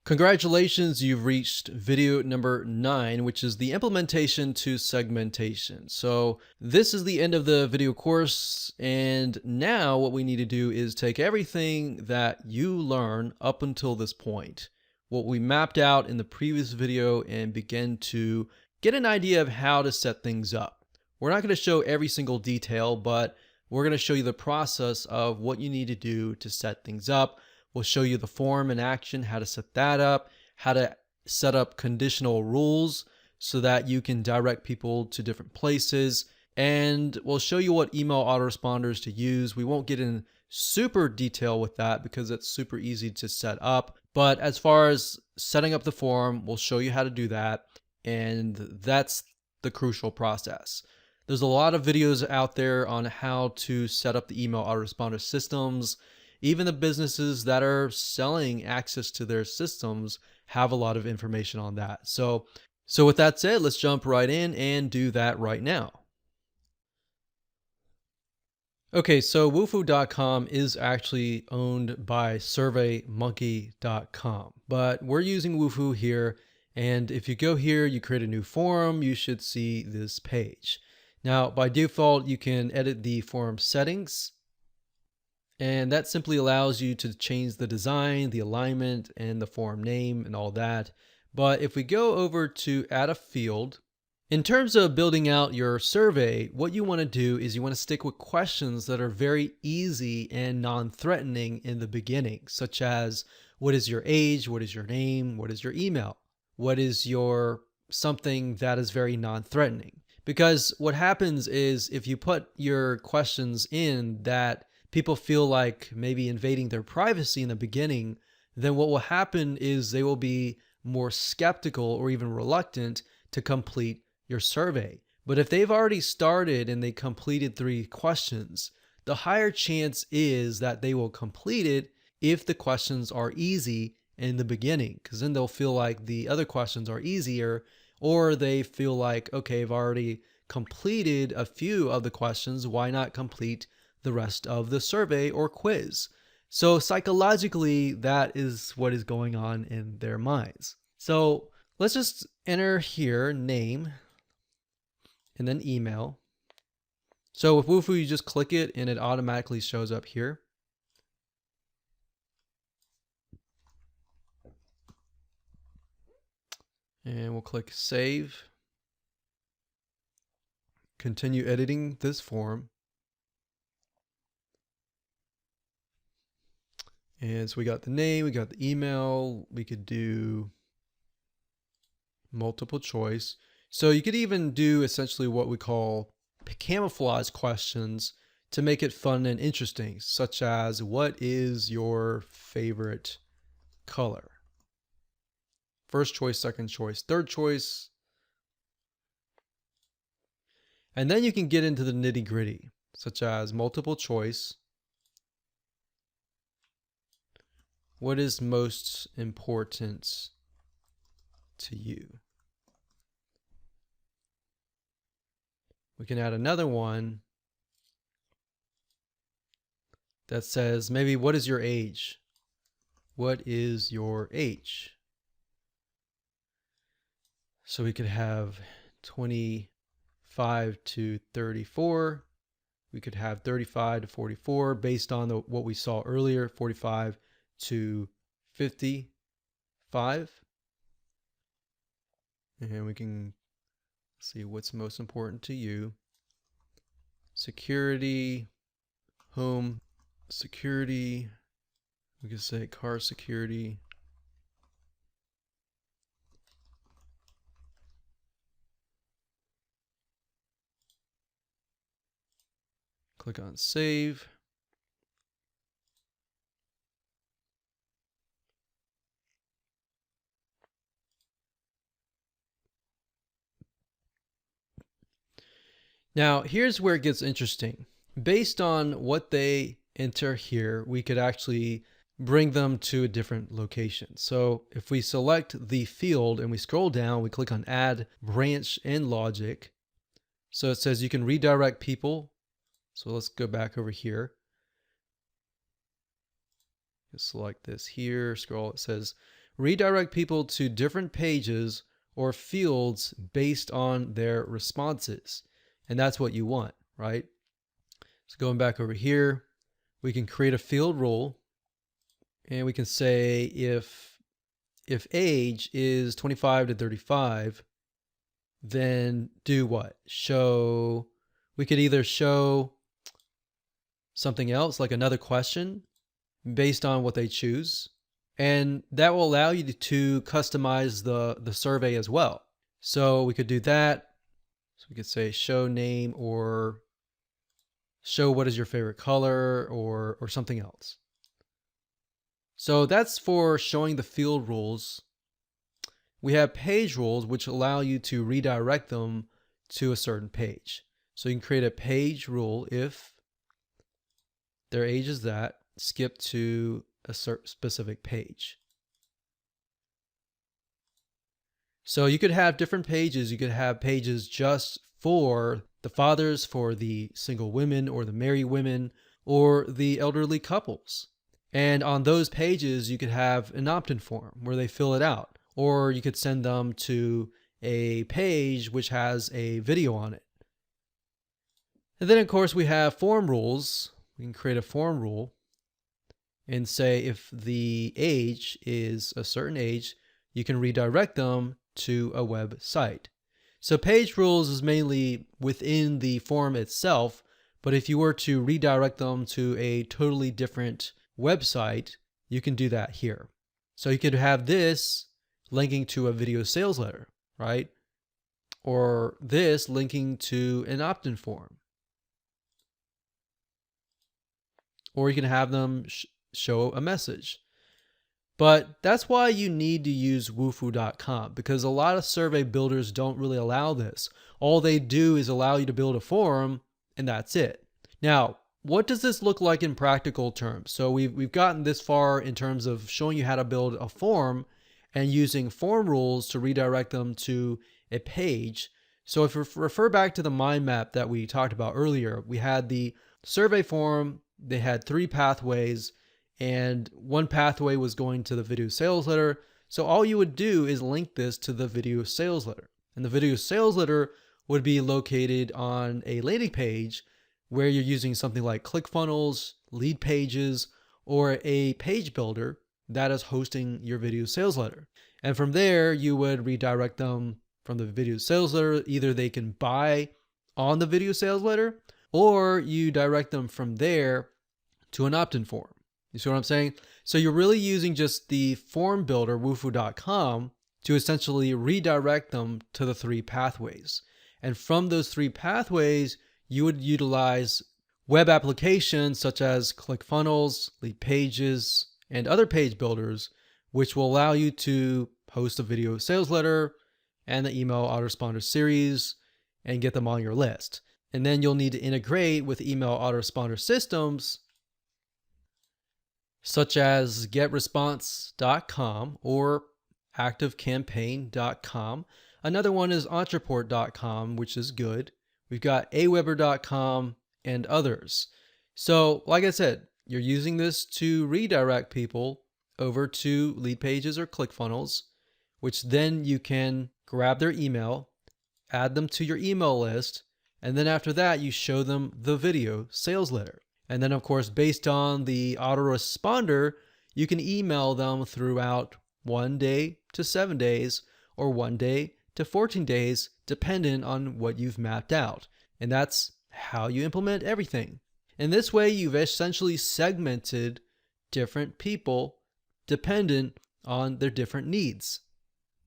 Congratulations, you've reached video number 9, which is the implementation to segmentation. So this is the end of the video course, and now what we need to do is take everything that you learn up until this point, what we mapped out in the previous video, and begin to get an idea of how to set things up. We're not going to show every single detail, but we're going to show you the process of what you need to do to set things up. We'll show you the form in action, how to set that up, how to set up conditional rules so that you can direct people to different places. And we'll show you what email autoresponders to use. We won't get in super detail with that because it's super easy to set up. But as far as setting up the form, we'll show you how to do that. And that's the crucial process. There's a lot of videos out there on how to set up the email autoresponder systems. Even the businesses that are selling access to their systems have a lot of information on that. So with that said, let's jump right in and do that right now. Okay, so Wufoo.com is actually owned by SurveyMonkey.com, but we're using Wufoo here. And if you go here, you create a new forum, you should see this page. Now, by default, you can edit the forum settings. And that simply allows you to change the design, the alignment, and the form name and all that. But if we go over to add a field, in terms of building out your survey, what you want to do is you want to stick with questions that are very easy and non-threatening in the beginning, such as what is your age, what is your name, what is your email, what is your something that is very non-threatening. Because what happens is if you put your questions in that people feel like maybe invading their privacy in the beginning, then what will happen is they will be more skeptical or even reluctant to complete your survey. But if they've already started and they completed 3 questions, the higher chance is that they will complete it if the questions are easy in the beginning, because then they'll feel like the other questions are easier, or they feel like, okay, I've already completed a few of the questions, why not complete the rest of the survey or quiz? So psychologically, that is what is going on in their minds. So let's just enter here name and then email. So with Wufoo, you just click it and it automatically shows up here. And we'll click save. Continue editing this form. And so we got the name, we got the email, we could do multiple choice. So you could even do essentially what we call camouflage questions to make it fun and interesting, such as what is your favorite color? First choice, second choice, third choice. And then you can get into the nitty-gritty, such as multiple choice. What is most important to you? We can add another one that says maybe what is your age? What is your age? So we could have 25 to 34. We could have 35 to 44 based on what we saw earlier, 45 to 55. And we can see what's most important to you. Security, home security, we could say car security. Click on save. Now, here's where it gets interesting. Based on what they enter here, we could actually bring them to a different location. So if we select the field and we scroll down, we click on add branch and logic. So it says you can redirect people. So let's go back over here. Just select this here, scroll, it says redirect people to different pages or fields based on their responses. And that's what you want, right? So going back over here, we can create a field rule, and we can say if age is 25 to 35, then do what? We could either show something else, like another question based on what they choose, and that will allow you to customize the survey as well. So we could do that. So we could say show name, or show what is your favorite color, or something else. So that's for showing the field rules. We have page rules, which allow you to redirect them to a certain page. So you can create a page rule if their age is that, skip to a specific page. So you could have different pages. You could have pages just for the fathers, for the single women or the married women, or the elderly couples. And on those pages, you could have an opt-in form where they fill it out, or you could send them to a page which has a video on it. And then of course we have form rules. We can create a form rule and say if the age is a certain age, you can redirect them to a website. So page rules is mainly within the form itself, but if you were to redirect them to a totally different website, you can do that here. So you could have this linking to a video sales letter, right? Or this linking to an opt-in form. Or you can have them show a message. But that's why you need to use wufoo.com, because a lot of survey builders don't really allow this. All they do is allow you to build a forum, and that's it. Now, what does this look like in practical terms? So we've gotten this far in terms of showing you how to build a form and using form rules to redirect them to a page. So if we refer back to the mind map that we talked about earlier, we had the survey form. They had 3 pathways, and one pathway was going to the video sales letter. So all you would do is link this to the video sales letter. And the video sales letter would be located on a landing page where you're using something like ClickFunnels, Lead Pages, or a page builder that is hosting your video sales letter. And from there, you would redirect them from the video sales letter. Either they can buy on the video sales letter, or you direct them from there to an opt-in form. You see what I'm saying? So you're really using just the form builder, wufoo.com, to essentially redirect them to the 3 pathways. And from those 3 pathways, you would utilize web applications such as ClickFunnels, Lead Pages, and other page builders, which will allow you to post a video sales letter and the email autoresponder series and get them on your list. And then you'll need to integrate with email autoresponder systems such as getresponse.com or activecampaign.com. Another one is entreport.com, which is good. We've got aweber.com and others. So like I said, you're using this to redirect people over to Lead Pages or ClickFunnels, which then you can grab their email, add them to your email list, and then after that, you show them the video sales letter. And then of course, based on the autoresponder, you can email them throughout 1 day to 7 days or 1 day to 14 days, depending on what you've mapped out. And that's how you implement everything. In this way, you've essentially segmented different people dependent on their different needs.